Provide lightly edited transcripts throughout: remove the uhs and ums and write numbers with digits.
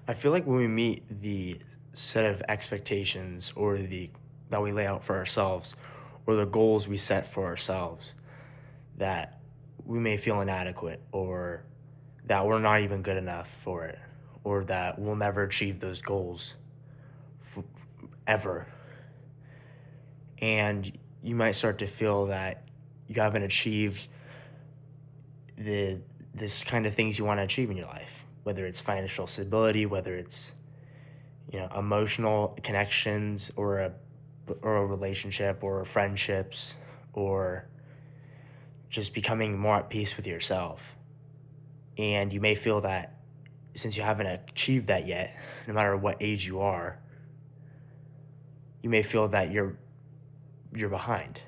I feel like when we meet the set of expectations or the that we lay out for ourselves or the goals we set for ourselves, that we may feel inadequate or that we're not even good enough for it or that we'll never achieve those goals f- ever. And you might start to feel that you haven't achieved the this kind of things you want to achieve in your life, whether it's financial stability, whether it's emotional connections or a relationship or friendships or just becoming more at peace with yourself. And you may feel that since you haven't achieved that yet, no matter what age you are, you may feel that you're behind.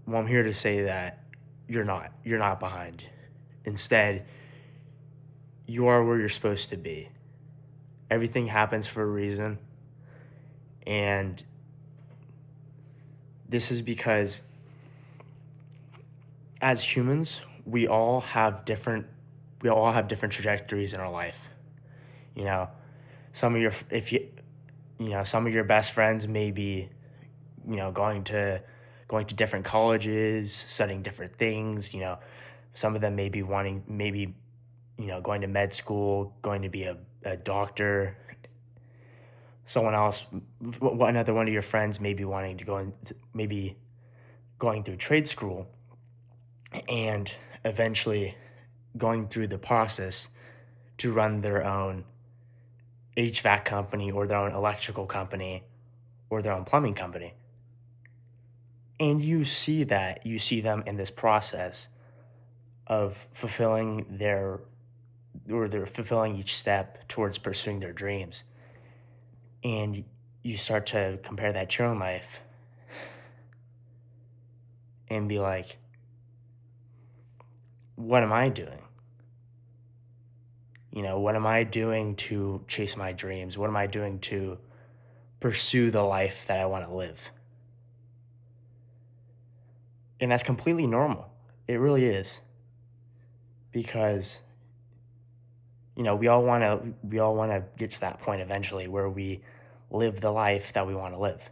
Well, I'm here to say that you're not. You're not behind. Instead, you are where you're supposed to be. Everything happens for a reason, and this is because as humans, we all have different trajectories in our life. You know, some of your if you some of your best friends may be, going to different colleges, studying different things, some of them may be wanting maybe, going to med school, going to be a doctor. Someone else, another one of your friends may be wanting to maybe going through trade school and eventually going through the process to run their own HVAC company or their own electrical company or their own plumbing company. And you see them in this process of they're fulfilling each step towards pursuing their dreams. And you start to compare that to your own life and be like, what am I doing? What am I doing to chase my dreams? What am I doing to pursue the life that I want to live? And that's completely normal. It really is. Because, we all want to get to that point eventually where we live the life that we want to live.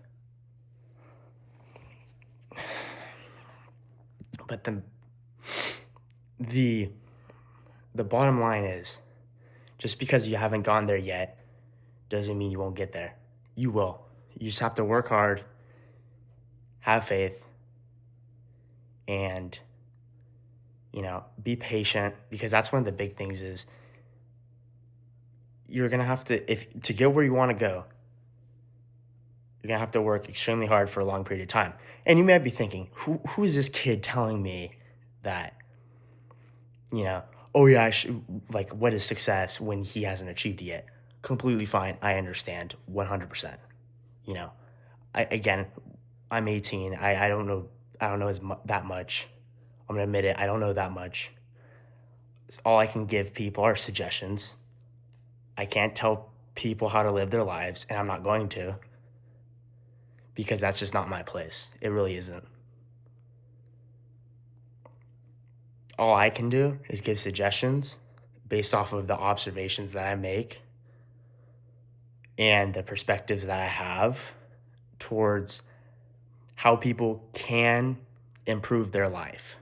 But the the bottom line is just because you haven't gone there yet doesn't mean you won't get there. You will. You just have to work hard, have faith, and be patient because that's one of the big things is you're gonna have to if to get where you want to go, you're gonna have to work extremely hard for a long period of time. And you might be thinking, who is this kid telling me that, you know, oh yeah, I should like what is success when he hasn't achieved it yet? Completely fine. I understand 100%. You know, again, I'm 18. I don't know that much. I'm gonna admit it. I don't know that much. All I can give people are suggestions. I can't tell people how to live their lives, and I'm not going to because that's just not my place. It really isn't. All I can do is give suggestions based off of the observations that I make and the perspectives that I have towards how people can improve their life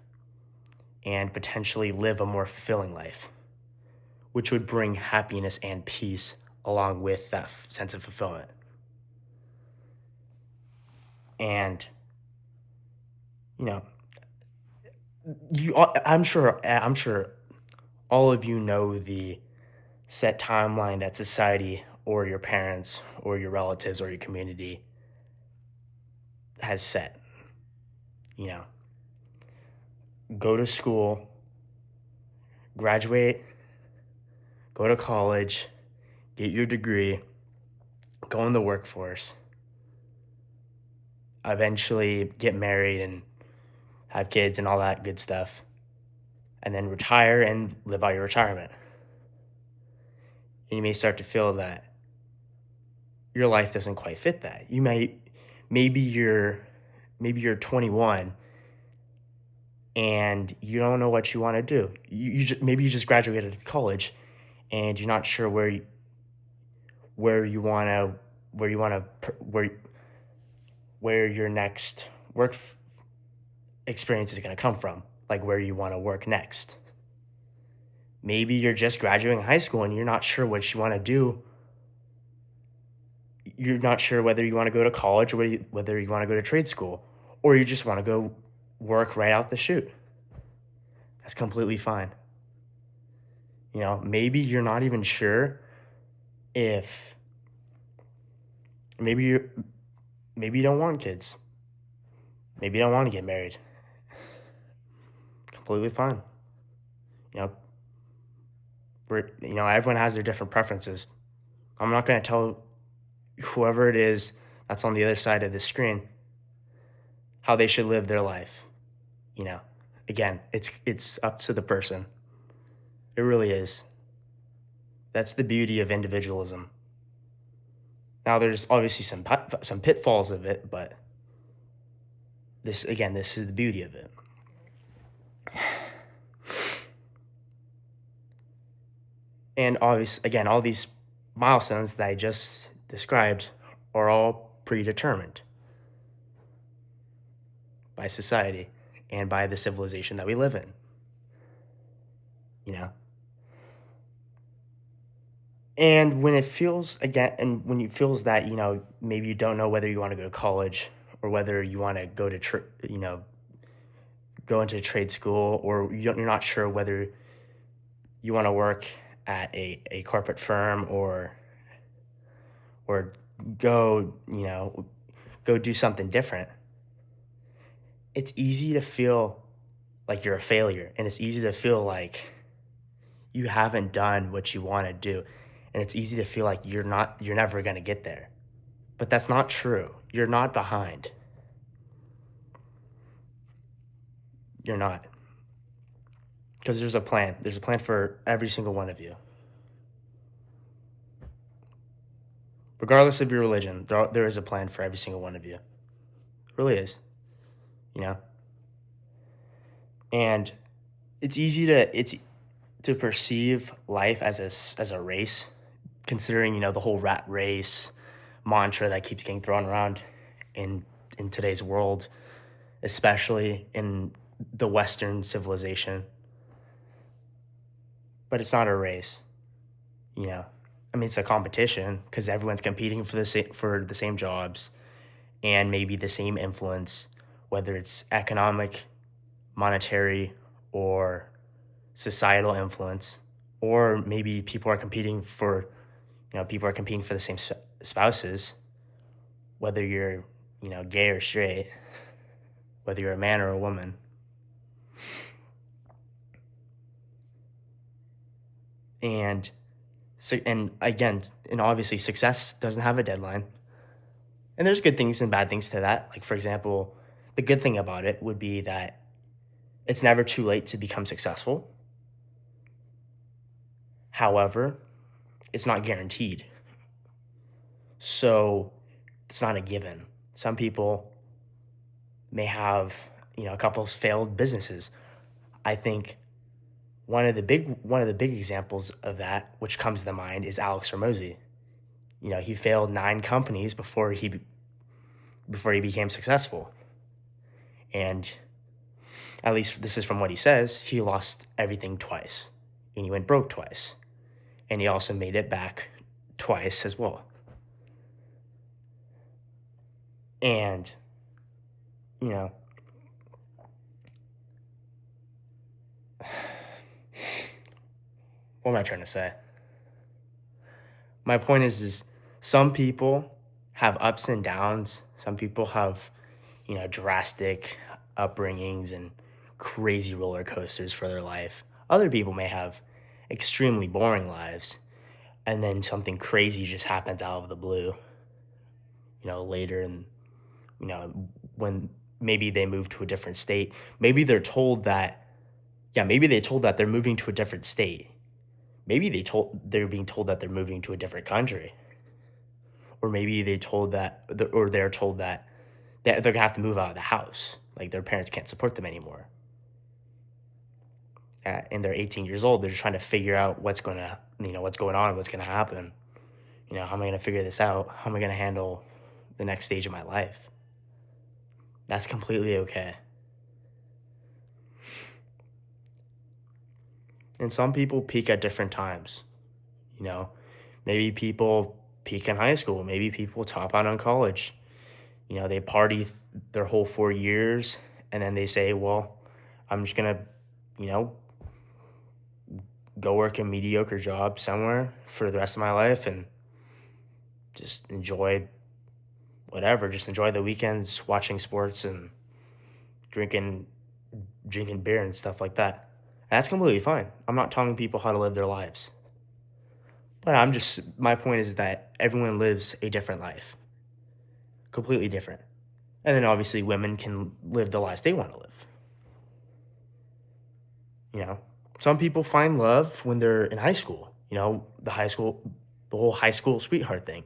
and potentially live a more fulfilling life, which would bring happiness and peace along with that sense of fulfillment. And you know, I'm sure all of you know the set timeline that society or your parents or your relatives or your community has set. You know, go to school, graduate, go to college, get your degree, go in the workforce, eventually get married and have kids and all that good stuff, and then retire and live out your retirement. And you may start to feel that your life doesn't quite fit that. Maybe you're 21 and you don't know what you want to do. Maybe you just graduated college and you're not sure where you want to where you want to where your next experience is going to come from, like where you want to work next. Maybe you're just graduating high school and you're not sure what you want to do. You're not sure whether you want to go to college or whether you want to go to trade school, or you just want to go work right out the chute. That's completely fine. Maybe you're not even sure if maybe you maybe you don't want kids. Maybe you don't want to get married. Completely fine. You know, everyone has their different preferences. I'm not going to tell whoever it is that's on the other side of the screen how they should live their life. You know, Again, it's up to the person. It really is. That's the beauty of individualism. Now, there's obviously some pitfalls of it, but this is the beauty of it. And again, all these milestones that I just described are all predetermined by society and by the civilization that we live in. You know, and when you feels that maybe you don't know whether you want to go to college or whether you want to go to go into trade school, or you're not sure whether you want to work at a corporate firm or go go do something different. It's easy to feel like you're a failure, and it's easy to feel like you haven't done what you want to do, and it's easy to feel like you're never going to get there. But that's not true. You're not behind. You're not. Because there's a plan. There's a plan for every single one of you. Regardless of your religion, there is a plan for every single one of you. It really is. You know? And it's to perceive life as a race, considering, the whole rat race mantra that keeps getting thrown around in today's world, especially in the Western civilization. But it's not a race, you know. I mean, it's a competition because everyone's competing for the same jobs and maybe the same influence, whether it's economic, monetary, or societal influence, or maybe people are competing for the same spouses, whether you're gay or straight, whether you're a man or a woman. And and obviously success doesn't have a deadline. And there's good things and bad things to that. Like, for example, the good thing about it would be that it's never too late to become successful. However, it's not guaranteed. So it's not a given. Some people may have, a couple of failed businesses. I think one of the big examples of that, which comes to mind, is Alex Hormozy. He failed 9 companies before he became successful. And at least this is from what he says, he lost everything twice. And he went broke twice. And he also made it back twice as well. And, you know, what am I trying to say? My point is some people have ups and downs. Some people have, drastic upbringings and crazy roller coasters for their life. Other people may have extremely boring lives, and then something crazy just happens out of the blue, later, and, when maybe they move to a different state. Maybe they're told that, yeah, maybe they told that they're moving to a different state. Maybe they're being told that they're moving to a different country. Or maybe they're told that they're gonna have to move out of the house. Like their parents can't support them anymore. and they're 18 years old. They're just trying to figure out what's going to, what's going on, what's going to happen. How am I going to figure this out? How am I going to handle the next stage of my life? That's completely okay. And some people peak at different times. You know, maybe people peak in high school. Maybe people top out on college. They party their whole 4 years, and then they say, well, I'm just going to, you know, go work a mediocre job somewhere for the rest of my life and just enjoy whatever. Just enjoy the weekends watching sports and drinking drinking beer and stuff like that. And that's completely fine. I'm not telling people how to live their lives. But my point is that everyone lives a different life, completely different. And then obviously women can live the lives they want to live. You know, some people find love when they're in high school, the whole high school sweetheart thing.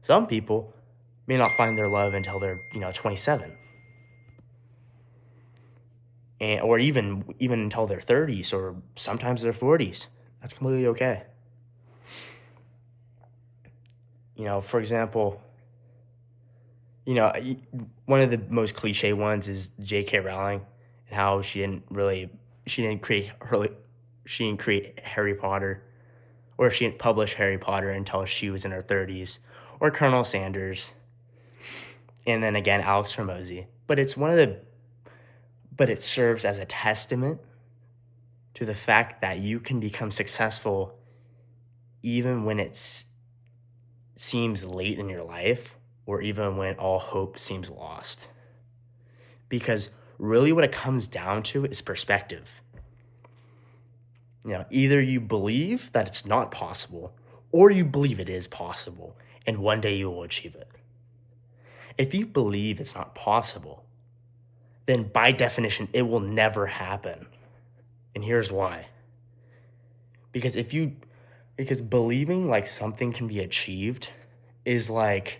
Some people may not find their love until they're, 27, or even until their 30s, or sometimes their 40s. That's completely okay. For example, one of the most cliche ones is J.K. Rowling and how she didn't create Harry Potter, or she didn't publish Harry Potter until she was in her 30s, or Colonel Sanders, and then again Alex Hormozy. But it serves as a testament to the fact that you can become successful even when seems late in your life, or even when all hope seems lost. Because really what it comes down to is perspective. Either you believe that it's not possible, or you believe it is possible, and one day you will achieve it. If you believe it's not possible, then by definition, it will never happen. And here's why. Because believing like something can be achieved is like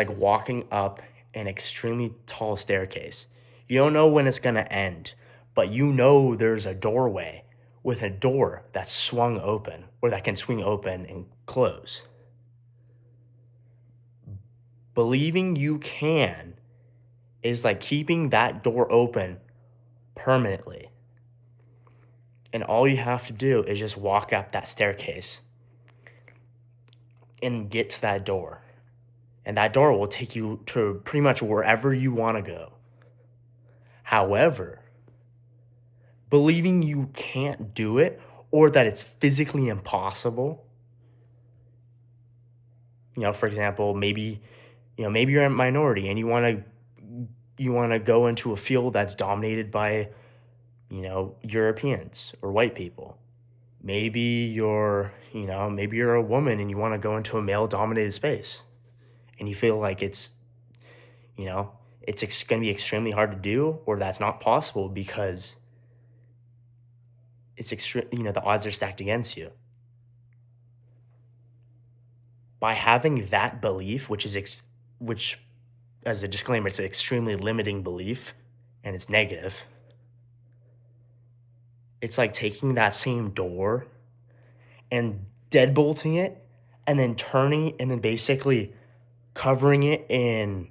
walking up an extremely tall staircase. You don't know when it's going to end, but there's a doorway with a door that's swung open, or that can swing open and close. Believing you can is like keeping that door open permanently. And all you have to do is just walk up that staircase and get to that door. And that door will take you to pretty much wherever you want to go. However, believing you can't do it, or that it's physically impossible, for example, maybe you're a minority and you want to go into a field that's dominated by, Europeans or white people. Maybe you're a woman and you want to go into a male dominated space, and you feel like it's going to be extremely hard to do, or that's not possible because it's extreme, the odds are stacked against you. By having that belief, which as a disclaimer, it's an extremely limiting belief and it's negative. It's like taking that same door and deadbolting it, and then turning, and then basically covering it in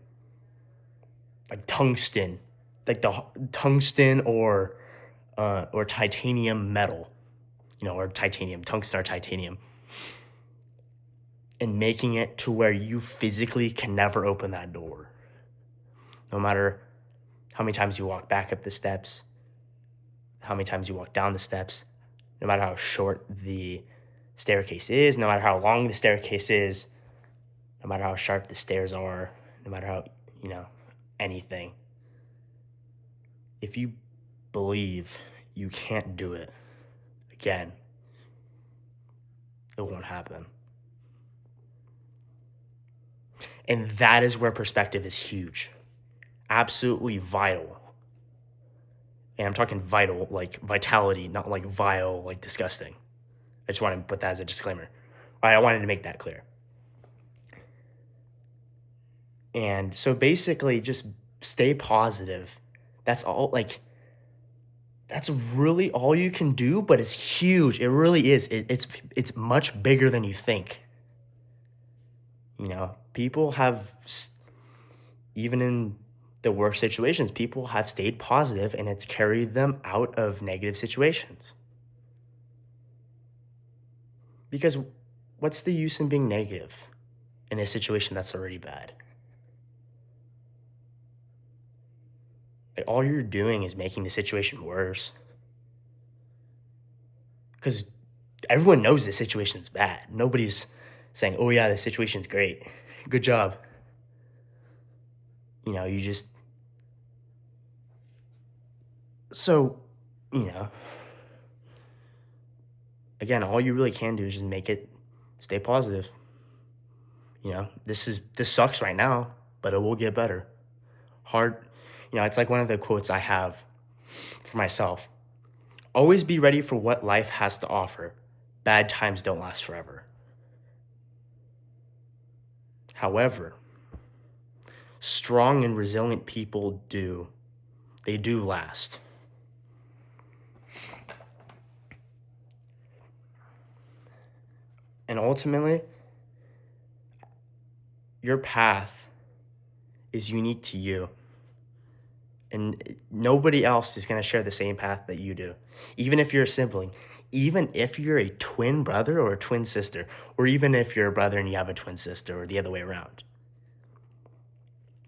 like tungsten, like the tungsten or titanium metal, or tungsten or titanium, and making it to where you physically can never open that door. No matter how many times you walk back up the steps, how many times you walk down the steps, no matter how short the staircase is, no matter how long the staircase is, no matter how sharp the stairs are, no matter how, anything. If you believe you can't do it, again, it won't happen. And that is where perspective is huge. Absolutely vital. And I'm talking vital, like vitality, not like vile, like disgusting. I just want to put that as a disclaimer. I wanted to make that clear. And so basically just stay positive. That's all. Like, That's really all you can do, but it's huge. It really is. It's much bigger than you think. People even in the worst situations, people have stayed positive and it's carried them out of negative situations. Because what's the use in being negative in a situation that's already bad? Like, all you're doing is making the situation worse. Because everyone knows the situation's bad. Nobody's saying, "Oh yeah, the situation's great. Good job." You just so, you know, again, all you really can do is just make it stay positive. This sucks right now, but it will get better. Hard, it's like one of the quotes I have for myself. Always be ready for what life has to offer. Bad times don't last forever. However, strong and resilient people do. They do last. And ultimately, your path is unique to you. And nobody else is going to share the same path that you do. Even if you're a sibling, even if you're a twin brother or a twin sister, or even if you're a brother and you have a twin sister or the other way around.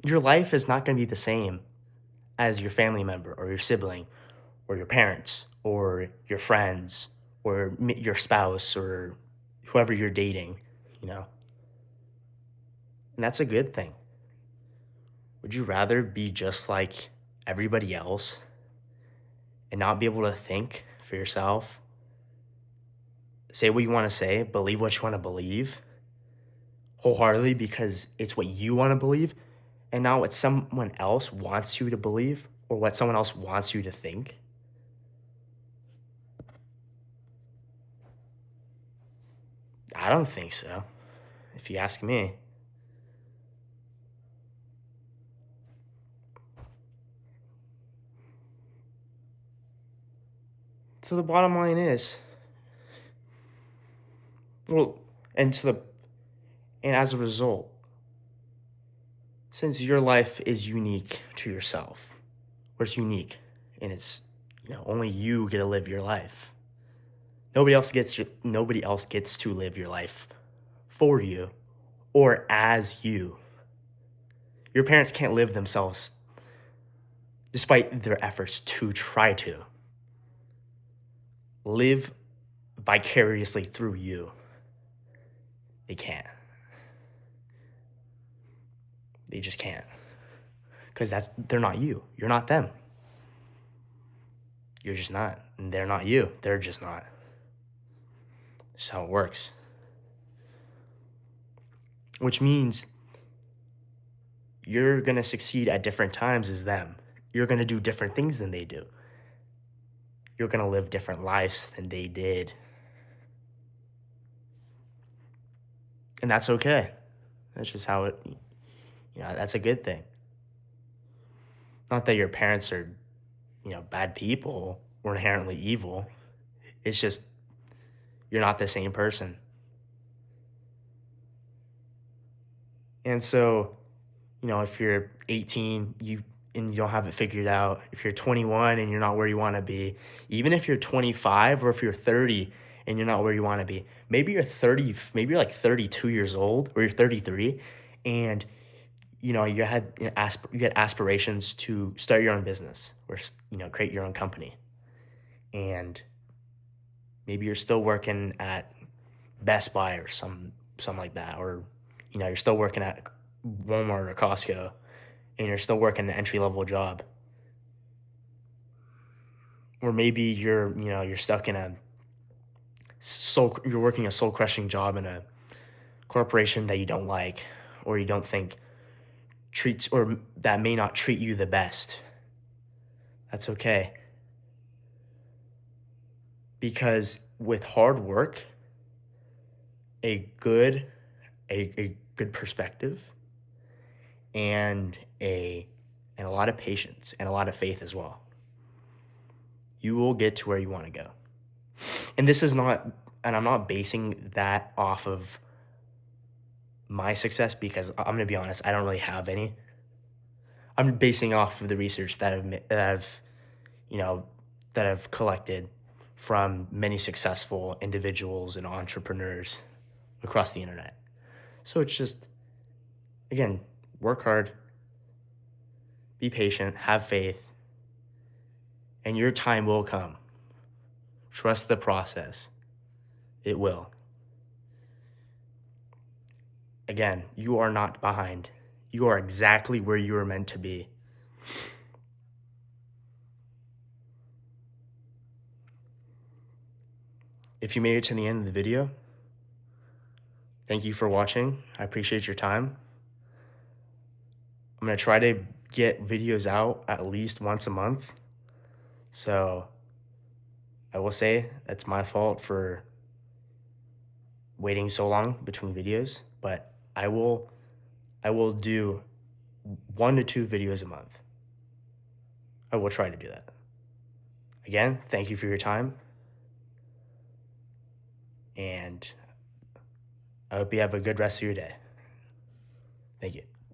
Your life is not going to be the same as your family member or your sibling or your parents or your friends or your spouse or whoever you're dating, you know? And that's a good thing. Would you rather be just like everybody else and not be able to think for yourself? Say what you want to say, believe what you want to believe wholeheartedly because it's what you want to believe and not what someone else wants you to believe or what someone else wants you to think? I don't think so, if you ask me. So the bottom line is, well, and to the and as a result, since your life is unique to yourself, or it's unique, and it's only you get to live your life. Nobody else gets to live your life for you or as you. Your parents can't live themselves despite their efforts to try to live vicariously through you. They can't. They just can't. Because they're not you. You're not them. You're just not. And they're not you. They're just not. That's how it works. Which means you're going to succeed at different times as them. You're going to do different things than they do. You're going to live different lives than they did. And that's okay. That's just how that's a good thing. Not that your parents are, bad people or inherently evil. It's just you're not the same person. And so, if you're 18, and you don't have it figured out, if you're 21 and you're not where you want to be, even if you're 25 or if you're 30 and you're not where you want to be, maybe you're 30, maybe you're like 32 years old or you're 33 and you had aspirations to start your own business or create your own company. And maybe you're still working at Best Buy or something like that, or you're still working at Walmart or Costco, and you're still working an entry level job, or maybe you're stuck in you're working a soul crushing job in a corporation that you don't like, or you don't think treats or that may not treat you the best. That's okay, because with hard work, a good a good perspective and a lot of patience and a lot of faith as well, you will get to where you want to go. And this is not, and I'm not basing that off of my success, because I'm going to be honest, I don't really have any. I'm basing off of the research you know, that I've collected from many successful individuals and entrepreneurs across the internet. So it's just, again, work hard, be patient, have faith, and your time will come. Trust the process. It will. Again, you are not behind. You are exactly where you are meant to be. If you made it to the end of the video, thank you for watching. I appreciate your time. I'm going to try to get videos out at least once a month. So I will say that's my fault for waiting so long between videos, but I will do 1 to 2 videos a month. I will try to do that. Again, thank you for your time, and I hope you have a good rest of your day. Thank you.